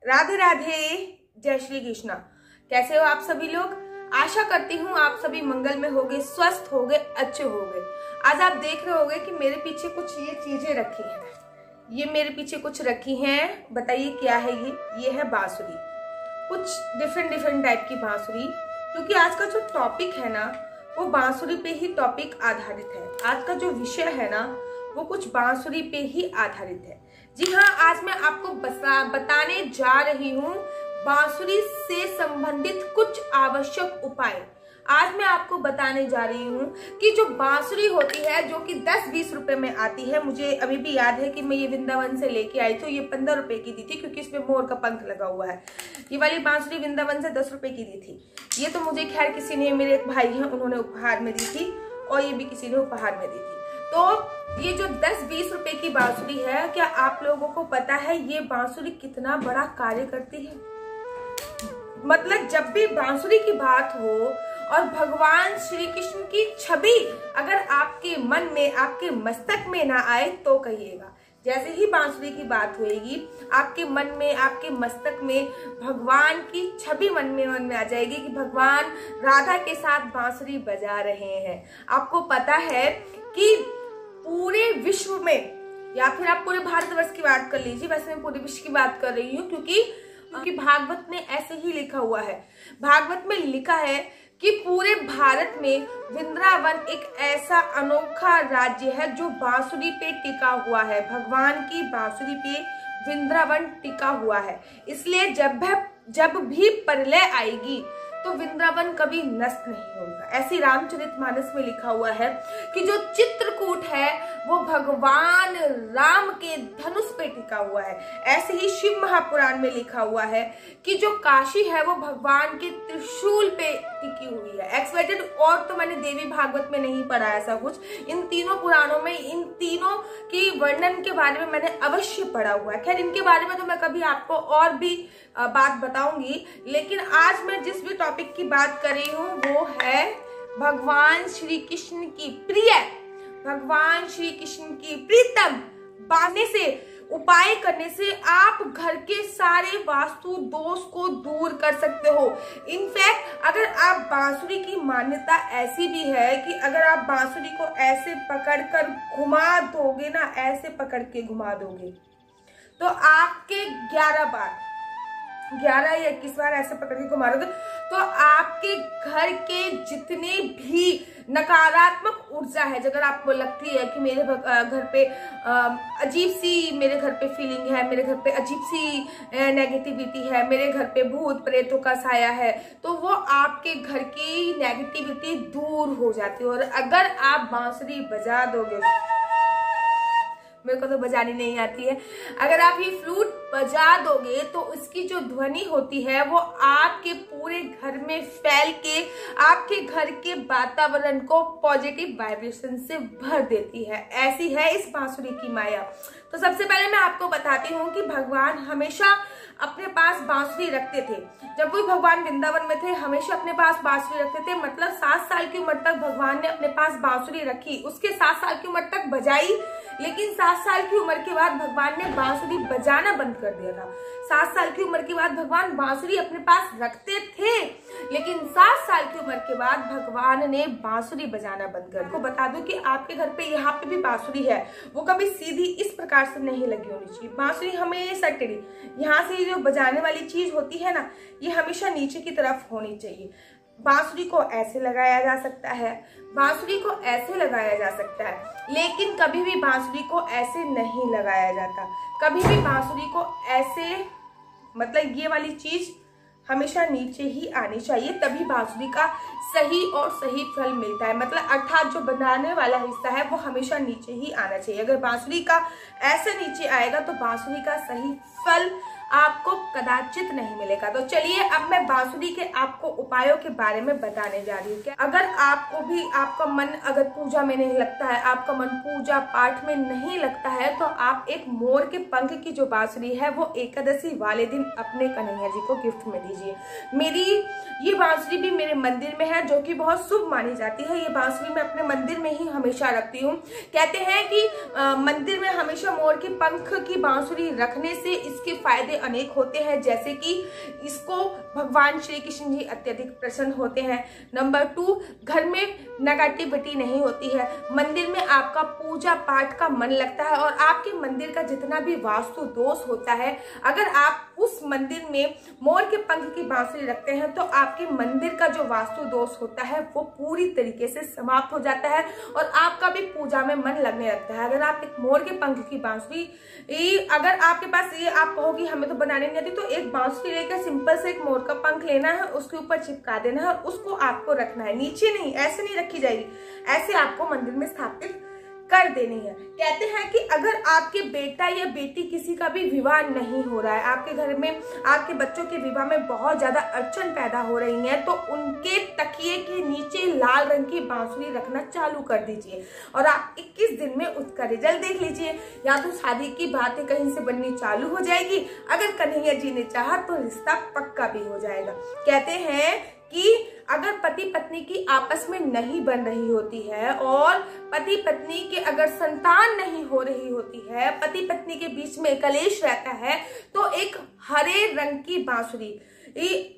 राधे राधे, जय श्री कृष्णा। कैसे हो आप सभी लोग? आशा करती हूँ आप सभी मंगल में होगे, स्वस्थ होगे, अच्छे होगे। आज आप देख रहे होगे कि मेरे पीछे कुछ ये चीजें रखी हैं। ये मेरे पीछे कुछ रखी हैं, बताइए क्या है ये है बांसुरी। कुछ डिफरेंट टाइप की बांसुरी, क्योंकि आज का जो टॉपिक है ना वो बांसुरी पे ही टॉपिक आधारित है। आज का जो विषय है ना वो कुछ बांसुरी पे ही आधारित है। जी हाँ, आज मैं आपको बताने जा रही हूँ बांसुरी से संबंधित कुछ आवश्यक उपाय। आज मैं आपको बताने जा रही हूँ कि जो बांसुरी होती है, जो कि 10-20 रुपए में आती है। मुझे अभी भी याद है कि मैं ये वृंदावन से लेके आई थी। ये 15 रुपए की दी थी, क्योंकि इसमें मोर का पंख लगा हुआ है। ये वाली बांसुरी वृंदावन से 10 रुपए की दी थी। ये तो मुझे खैर किसी ने, मेरे एक भाई हैं, उन्होंने उपहार में दी थी, और ये भी किसी ने उपहार में दी थी। तो ये जो 10-20 रुपए की बांसुरी है, क्या आप लोगों को पता है ये बांसुरी कितना बड़ा कार्य करती है? मतलब जब भी बांसुरी की बात हो और भगवान श्री कृष्ण की छवि अगर आपके मन में, आपके मस्तक में ना आए तो कहिएगा। जैसे ही बांसुरी की बात होएगी, आपके मन में, आपके मस्तक में भगवान की छवि मन में आ जाएगी कि भगवान राधा के साथ बांसुरी बजा रहे हैं। आपको पता है कि पूरे विश्व में, या फिर आप पूरे भारतवर्ष की बात कर लीजिए, वैसे मैं पूरे विश्व की बात कर रही हूँ, क्योंकि भागवत में ऐसे ही लिखा हुआ है। भागवत में लिखा है कि पूरे भारत में वृंदावन एक ऐसा अनोखा राज्य है जो बांसुरी पे टिका हुआ है। भगवान की बांसुरी पे वृंदावन टिका हुआ है। इसलिए जब भी प्रलय आएगी तो वृंदावन कभी नष्ट नहीं होगा। ऐसी रामचरितमानस में लिखा हुआ है कि जो चित्रकूट है वो भगवान राम के धनुष पे टिका हुआ है। ऐसे ही शिव महापुराण में लिखा हुआ है कि जो काशी है वो भगवान के त्रिशूल पे टिकी हुई है। एक्सपेक्टेड और तो मैंने देवी भागवत में नहीं पढ़ा ऐसा कुछ। इन तीनों पुराणों में इन तीनों की वर्णन के बारे में मैंने अवश्य पढ़ा हुआ है। खैर, इनके बारे में तो मैं कभी आपको और भी बात बताऊंगी, लेकिन आज मैं जिस भी टॉपिक की बात कर रही हूँ वो है भगवान श्री कृष्ण की प्रिय, भगवान श्री कृष्ण की प्रीतम बांधने से, उपाय करने से आप घर के सारे वास्तु दोष को दूर कर सकते हो। इनफैक्ट अगर आप बांसुरी की मान्यता ऐसी भी है कि अगर आप बांसुरी को ऐसे पकड़कर घुमा दोगे ना, ऐसे पकड़ के घुमा दोगे तो आपके 11 या 21 बार ऐसे पकड़ के घुमा दोगे तो आपके घर के जितने भी नकारात्मक ऊर्जा है, अगर आपको लगती है कि मेरे घर पे अजीब सी, मेरे घर पे फीलिंग है, मेरे घर पे अजीब सी नेगेटिविटी है, मेरे घर पे भूत प्रेतों का साया है, तो वो आपके घर की नेगेटिविटी दूर हो जाती है। और अगर आप बांसुरी बजा दोगे, मेरे को तो बजानी नहीं आती है, अगर आप ये फ्लूट बजा दोगे तो उसकी जो ध्वनि होती है वो आपके पूरे घर में फैल के आपके घर के वातावरण को पॉजिटिव वाइब्रेशन से भर देती है। ऐसी है इस बांसुरी की माया। तो सबसे पहले मैं आपको बताती हूँ कि भगवान हमेशा अपने पास बांसुरी रखते थे। जब भी भगवान वृंदावन में थे हमेशा अपने पास बांसुरी रखते थे। मतलब 7 साल की उम्र तक भगवान ने अपने पास बांसुरी रखी, उसके 7 साल की उम्र तक बजाई, लेकिन 7 साल की उम्र के बाद भगवान ने बांसुरी बजाना बंद कर दिया था। 7 साल की उम्र के बाद भगवान बांसुरी अपने पास रखते थे, लेकिन 7 साल की उम्र के बाद भगवान ने बांसुरी बजाना बंद कर दिया। बता दूं कि आपके घर पे यहाँ पे भी बांसुरी है, वो कभी सीधी इस प्रकार से नहीं लगी होनी चाहिए। बांसुरी हमेशा टेढ़ी, यहाँ से जो बजाने वाली चीज होती है ना, ये हमेशा नीचे की तरफ होनी चाहिए। बांसुरी को ऐसे लगाया जा सकता है, बांसुरी को ऐसे लगाया जा सकता है, लेकिन कभी भी बांसुरी को ऐसे नहीं लगाया जाता। कभी भी बांसुरी को ऐसे, मतलब ये वाली चीज हमेशा नीचे ही आनी चाहिए, तभी बांसुरी का सही और सही फल मिलता है। मतलब अर्थात जो बनाने वाला हिस्सा है वो हमेशा नीचे ही आना चाहिए। अगर बांसुरी का ऐसे नीचे आएगा तो बांसुरी का सही फल आपको कदाचित नहीं मिलेगा। तो चलिए अब मैं बांसुरी के आपको उपायों के बारे में बताने जा रही हूँ। अगर आपको भी आपका मन अगर पूजा में नहीं लगता है, आपका मन पूजा पाठ में नहीं लगता है, तो आप एक मोर के पंख की जो बांसुरी है वो एकादशी वाले दिन अपने कन्हैया जी को गिफ्ट में दीजिए। मेरी ये बांसुरी भी मेरे मंदिर में है, जो कि बहुत शुभ मानी जाती है। ये बांसुरी मैं अपने मंदिर में ही हमेशा रखती हूँ। कहते हैं कि मंदिर में हमेशा मोर के पंख की बांसुरी रखने से इसके फायदे अनेक होते हैं, जैसे कि इसको भगवान श्री कृष्ण जी अत्यधिक प्रसन्न होते हैं। नंबर 2, घर में नेगेटिविटी नहीं होती है, मंदिर में आपका पूजा पाठ का मन लगता है और आपके मंदिर का जितना भी वास्तु दोष होता है, अगर आप उस मंदिर में मोर के पंख की बांसुरी रखते हैं तो आपके मंदिर का जो वास्तु दोष होता है वो पूरी तरीके से समाप्त हो जाता है और आपका भी पूजा में मन लगने लगता है। अगर आप एक मोर के पंख की बांसुरी, अगर आपके पास ये आप कहोगी हमें तो बनाने नहीं आती, तो एक बांसुरी लेकर सिंपल से एक मोर का पंख लेना है, उसके ऊपर चिपका देना है और उसको आपको रखना है, नीचे नहीं, ऐसे नहीं रखी जाएगी, ऐसे आपको मंदिर में स्थापित कर देनी है। कहते हैं कि अगर आपके बेटा या बेटी किसी का भी विवाह नहीं हो रहा है, आपके घर में आपके बच्चों के विवाह में बहुत ज्यादा अड़चन पैदा हो रही है, तो उनके तकिए के नीचे लाल रंग की बांसुरी रखना चालू कर दीजिए और आप 21 दिन में उसका रिजल्ट देख लीजिए। या तो शादी की बातें कहीं से बननी चालू हो जाएगी, अगर कन्हैया जी ने चाहा तो रिश्ता पक्का भी हो जाएगा। कहते हैं कि अगर पति पत्नी की आपस में नहीं बन रही होती है और पति पत्नी के अगर संतान नहीं हो रही होती है, पति पत्नी के बीच में कलेश रहता है, तो एक हरे रंग की बांसुरी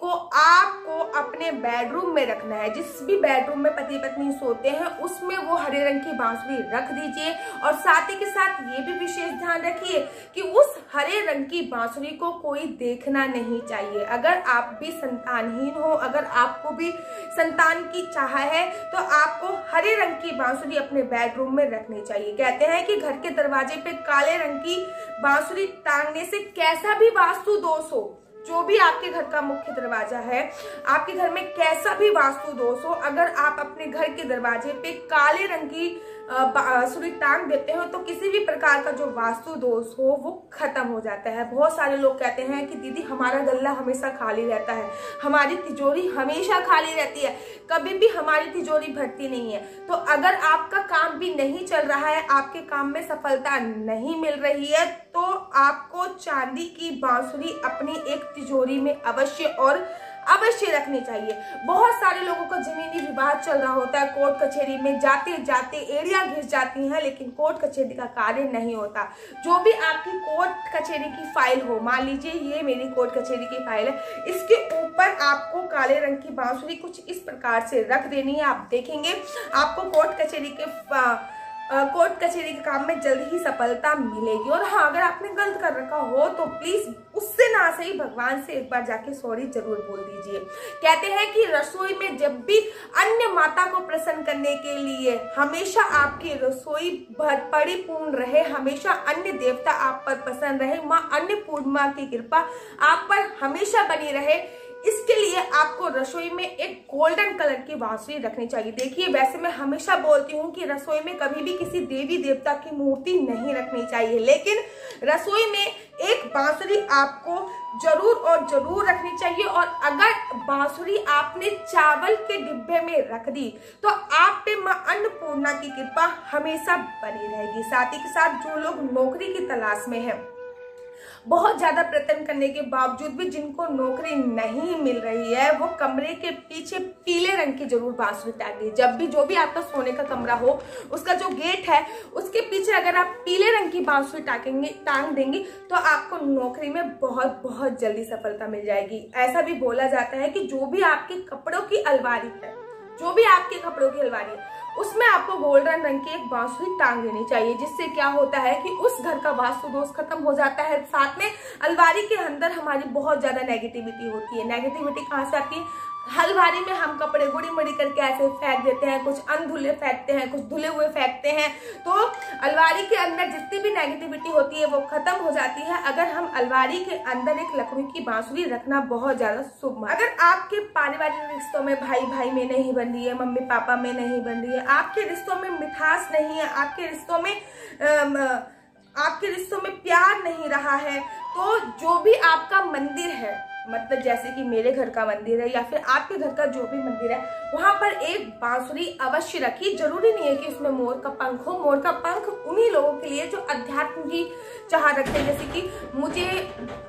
को आपको अपने बेडरूम में रखना है। जिस भी बेडरूम में पति पत्नी सोते हैं उसमें वो हरे रंग की बांसुरी रख दीजिए और साथ ही के साथ ये भी विशेष ध्यान रखिए कि उस हरे रंग की बांसुरी को कोई देखना नहीं चाहिए। अगर आप भी संतानहीन हो, अगर आपको भी संतान की चाह है, तो आपको हरे रंग की बांसुरी अपने बेडरूम में रखनी चाहिए। कहते हैं कि घर के दरवाजे पे काले रंग की बांसुरी टांगने से कैसा भी वास्तु दोष हो, जो भी आपके घर का मुख्य दरवाजा है, आपके घर में कैसा भी वास्तु दोष हो, अगर आप अपने घर के दरवाजे पे काले रंग की बांसुरी टांग देते हो तो किसी भी प्रकार का जो वास्तु दोष हो वो खत्म हो जाता है। बहुत सारे लोग कहते हैं कि दीदी हमारा गल्ला हमेशा खाली रहता है, हमारी तिजोरी हमेशा खाली रहती है, कभी भी हमारी तिजोरी भरती नहीं है। तो अगर आपका काम भी नहीं चल रहा है, आपके काम में सफलता नहीं मिल रही है, तो आपको चांदी की बांसुरी अपनी एक तिजोरी में अवश्य रखनी चाहिए। बहुत सारे लोगों का जमीनी विवाद चल रहा होता है, कोर्ट कचहरी में जाते जाते एड़ियां घिस जाती हैं, लेकिन कोर्ट कचहरी का कार्य नहीं होता। जो भी आपकी कोर्ट कचहरी की फाइल हो, मान लीजिए ये मेरी कोर्ट कचहरी की फाइल है, इसके ऊपर आपको काले रंग की बांसुरी कुछ इस प्रकार से रख देनी है। आप देखेंगे आपको कोर्ट कचहरी के काम में जल्द ही सफलता मिलेगी। और हाँ, अगर आपने गलत कर रखा हो तो प्लीज उससे ना सही भगवान से एक बार जाके सॉरी जरूर बोल दीजिए। कहते हैं कि रसोई में जब भी अन्य माता को प्रसन्न करने के लिए हमेशा आपकी रसोई परिपूर्ण रहे, हमेशा अन्य देवता आप पर प्रसन्न रहे, माँ अन्नपूर्णा की कृपा आप पर हमेशा बनी रहे, इसके लिए आपको रसोई में एक गोल्डन कलर की बांसुरी रखनी चाहिए। देखिए, वैसे मैं हमेशा बोलती हूँ कि रसोई में कभी भी किसी देवी देवता की मूर्ति नहीं रखनी चाहिए, लेकिन रसोई में एक बांसुरी आपको जरूर और जरूर रखनी चाहिए। और अगर बांसुरी आपने चावल के डिब्बे में रख दी तो आप पे माँ अन्नपूर्णा की कृपा हमेशा बनी रहेगी। साथ ही के साथ जो लोग नौकरी की तलाश में है, बहुत ज्यादा प्रयत्न करने के बावजूद भी जिनको नौकरी नहीं मिल रही है, वो कमरे के पीछे पीले रंग की जरूर बांसुरी टांगिए। जब भी जो भी आपका सोने का कमरा हो, उसका जो गेट है उसके पीछे अगर आप पीले रंग की बांसुरी टांग देंगे तो आपको नौकरी में बहुत बहुत जल्दी सफलता मिल जाएगी। ऐसा भी बोला जाता है कि जो भी आपके कपड़ों की अलमारी है, उसमें आपको गोल्डन रंग की एक बांसुरी टांग देनी चाहिए, जिससे क्या होता है कि उस घर का वास्तु दोष खत्म हो जाता है। साथ में अलमारी के अंदर हमारी बहुत ज्यादा नेगेटिविटी होती है। नेगेटिविटी कहाँ से आती है? अलमारी में हम कपड़े गुड़ी मुड़ी करके ऐसे फेंक देते हैं, कुछ अनधुले फेंकते हैं, कुछ धुले हुए फेंकते हैं, तो अलमारी के अंदर जितनी भी नेगेटिविटी होती है वो खत्म हो जाती है। अगर हम अलमारी के अंदर एक लकड़ी की बांसुरी रखना बहुत ज्यादा शुभ। अगर आपके पारिवारिक रिश्तों में भाई भाई में नहीं बन रही है, मम्मी पापा में नहीं बन रही है, आपके रिश्तों में मिठास नहीं है, आपके रिश्तों में प्यार नहीं रहा है, तो जो भी आपका मंदिर है, मतलब जैसे कि मेरे घर का मंदिर है या फिर आपके घर का जो भी मंदिर है, वहां पर एक बांसुरी अवश्य रखिए। जरूरी नहीं है कि उसमें मोर का पंख हो। मोर का पंख उन्हीं लोगों के लिए जो अध्यात्म की चाह रखते हैं। जैसे कि मुझे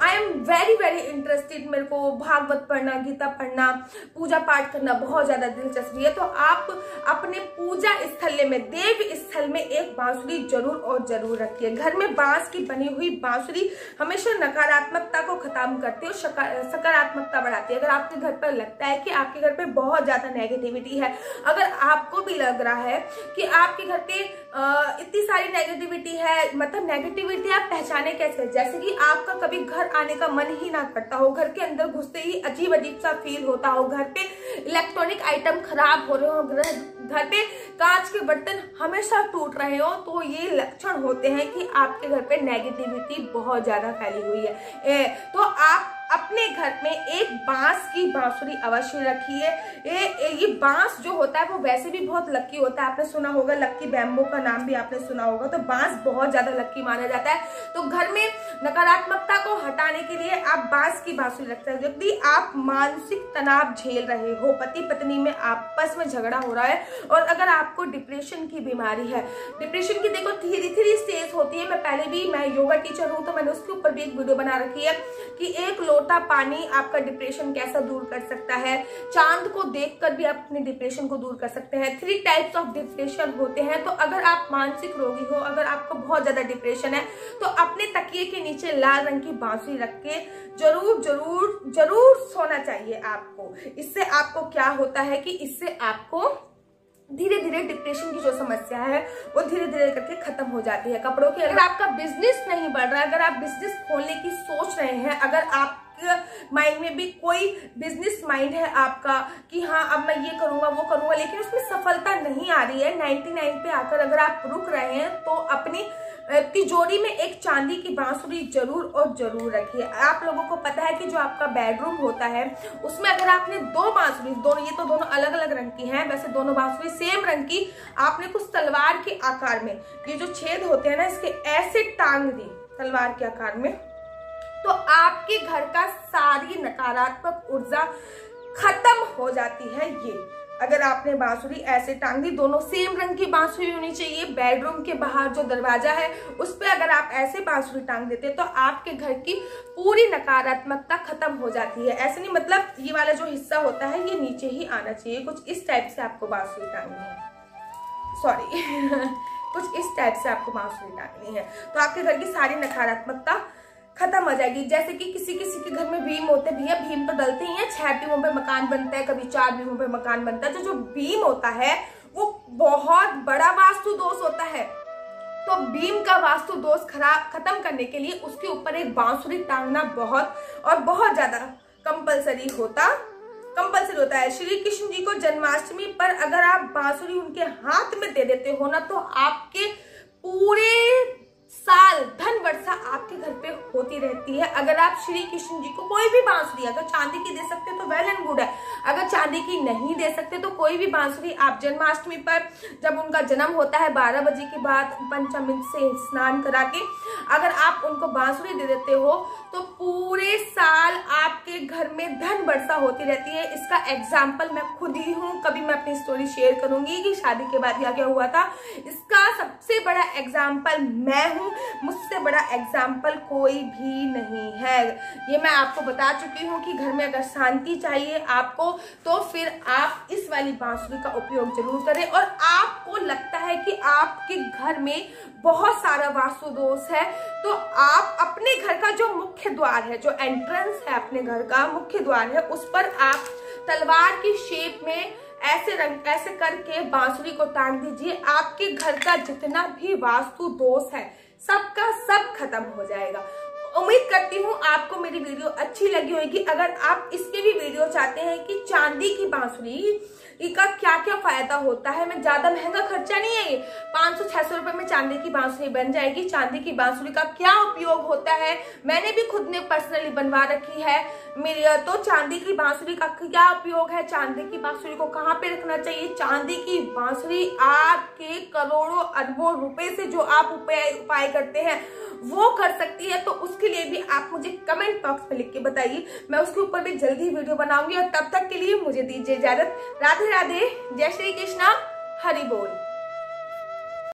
I am very very interested, मेरे को भागवत पढ़ना, गीता पढ़ना, पूजा पाठ करना बहुत ज्यादा दिलचस्पी है। तो आप अपने पूजा स्थल में, देव स्थल में एक बांसुरी जरूर और जरूर रखिए। घर में बांस की बनी हुई बांसुरी हमेशा नकारात्मकता को खत्म करती है और सकारात्मकता बढ़ाती है। अगर आपके घर पर लगता है कि आपके घर पे बहुत ज्यादा नेगेटिविटी है, अगर आपको भी लग रहा है कि आपके घर पे इतनी सारी नेगेटिविटी है, मतलब नेगेटिविटी आप पहचाने कैसे? जैसे कि आपका कभी घर आने का मन ही ना करता हो, घर के अंदर घुसते ही अजीब अजीब सा फील होता हो, घर पे इलेक्ट्रॉनिक आइटम खराब हो रहे हो, घर पे कांच के बर्तन हमेशा टूट रहे हो, तो ये लक्षण होते हैं कि आपके घर पे नेगेटिविटी बहुत ज्यादा फैली हुई है। तो आप अपने घर में एक बांस की बांसुरी अवश्य रखिए। ये बांस जो होता है वो वैसे भी बहुत लकी होता है। आपने सुना होगा, लकी बैम्बो का नाम भी आपने सुना होगा। तो बांस बहुत ज्यादा लकी माना जाता है। तो घर में नकारात्मकता को हटाने के लिए आप बांस की बांसुरी रख सकते हो। यदि आप मानसिक तनाव झेल रहे हो, पति पत्नी में आपस में झगड़ा हो रहा है, और अगर आपको डिप्रेशन की बीमारी है, डिप्रेशन की देखो थ्री स्टेज होती है। मैं योगा टीचर हूं, तो मैंने उसके ऊपर भी एक वीडियो बना रखी है कि एक लोटा पानी आपका डिप्रेशन कैसा दूर कर सकता है। चांद को देखकर भी आप अपने डिप्रेशन को दूर कर सकते हैं। 3 टाइप्स ऑफ डिप्रेशन होते हैं। तो अगर आप मानसिक रोगी हो, अगर आपको बहुत ज्यादा डिप्रेशन है, तो अपने तकिए के नीचे लाल रंग की बांसुरी रख के जरूर जरूर जरूर सोना चाहिए आपको। इससे आपको क्या होता है कि इससे आपको धीरे धीरे डिप्रेशन की जो समस्या है वो धीरे धीरे करके खत्म हो जाती है। कपड़ों के, अगर आपका बिजनेस नहीं बढ़ रहा है, अगर आप बिजनेस खोलने की सोच रहे हैं, अगर आप माइंड में भी कोई बिजनेस माइंड है आपका कि हाँ अब मैं ये करूंगा वो करूंगा, लेकिन उसमें सफलता नहीं आ रही है, 99 पे आकर अगर आप रुक रहे हैं, तो अपनी तिजोरी में एक चांदी की बांसुरी जरूर और जरूर रखिए। आप लोगों को पता है कि जो आपका बेडरूम होता है उसमें अगर आपने 2 बांसुरी, ये तो दोनों अलग अलग रंग की हैं, वैसे दोनों बांसुरी सेम रंग की आपने कुछ तलवार के आकार में, ये जो छेद होते हैं ना, इसके ऐसे टांग दी तलवार के आकार में, तो आपके घर का सारी नकारात्मक ऊर्जा खत्म हो जाती है। ये अगर आपने बांसुरी ऐसे टांग दी, दोनों सेम रंग की बांसुरी होनी चाहिए। बेडरूम के बाहर जो दरवाजा है उस पे अगर आप ऐसे बांसुरी टांग देते तो आपके घर की पूरी नकारात्मकता खत्म हो जाती है। ऐसे नहीं, मतलब ये वाला जो हिस्सा होता है ये नीचे ही आना चाहिए। कुछ इस टाइप से आपको बांसुरी टांगनी है, सॉरी कुछ इस टाइप से आपको बांसुरी टांगनी है, तो आपके घर की सारी नकारात्मकता खत्म हो जाएगी। जैसे कि किसी किसी के घर में भीम होते हैं, भैया भीम तो डलते ही हैं, 6 बीमों पे मकान बनता है, कभी 4 बीमों पे मकान बनता है। तो जो भीम होता है वो बहुत बड़ा वास्तु दोष होता है। तो भीम का वास्तु दोष खत्म करने के लिए उसके ऊपर एक बांसुरी टांगना बहुत ज्यादा कंपलसरी होता है। श्री कृष्ण जी को जन्माष्टमी पर अगर आप बांसुरी उनके हाथ में दे देते हो ना, तो आपके पूरे साल धन वर्षा आपके घर पे होती रहती है। अगर आप श्री कृष्ण जी को कोई भी बांसुरी, अगर चांदी की दे सकते तो वेल एंड गुड है, अगर चांदी की नहीं दे सकते तो कोई भी बांसुरी आप जन्माष्टमी पर, जब उनका जन्म होता है 12 बजे के बाद पंचामृत से स्नान करा के, अगर आप उनको बांसुरी दे देते हो तो पूरे साल आपके घर में धन वर्षा होती रहती है। इसका एग्जाम्पल मैं खुद ही हूँ, कभी मैं अपनी स्टोरी शेयर करूंगी कि शादी के बाद क्या क्या हुआ था। इसका सबसे बड़ा एग्जाम्पल मैं हूँ, मुझसे बड़ा एग्जाम्पल कोई भी नहीं है। ये मैं आपको बता चुकी हूँ कि घर में अगर शांति चाहिए आपको, तो फिर आप इस वाली बांसुरी का उपयोग जरूर करें। और आपको लगता है कि आपके घर में बहुत सारा वास्तु दोष है, तो आप अपने घर का जो मुख्य द्वार है, जो एंट्रेंस है अपने घर का मुख्य द्वार है, उस पर आप तलवार की शेप में ऐसे करके बांसुरी को टांग दीजिए। आपके घर का जितना भी वास्तु दोष है सबका सब खत्म हो जाएगा। उम्मीद करती हूँ आपको मेरी वीडियो अच्छी लगी होगी। अगर आप इसके भी वीडियो चाहते हैं कि चांदी की बांसुरी इसका क्या क्या फायदा होता है। मैं ज्यादा महंगा खर्चा नहीं है ये, 500-600 रुपए में चांदी की बांसुरी बन जाएगी। चांदी की बांसुरी का क्या उपयोग होता है मैंने भी खुद ने पर्सनली बनवा रखी है मेरी। तो चांदी की बांसुरी का क्या उपयोग है, चांदी की बांसुरी को कहाँ पे रखना चाहिए। चांदी की बांसुरी आपके करोड़ों अरबों रुपए से जो आप उपाय करते हैं वो कर सकती है। तो उसके लिए भी आप मुझे कमेंट बॉक्स में लिख के बताइए, मैं उसके ऊपर भी जल्दी वीडियो बनाऊंगी। और तब तक के लिए मुझे दीजिए इजाजत। राधे राधे, जय श्री कृष्णा, हरि बोल।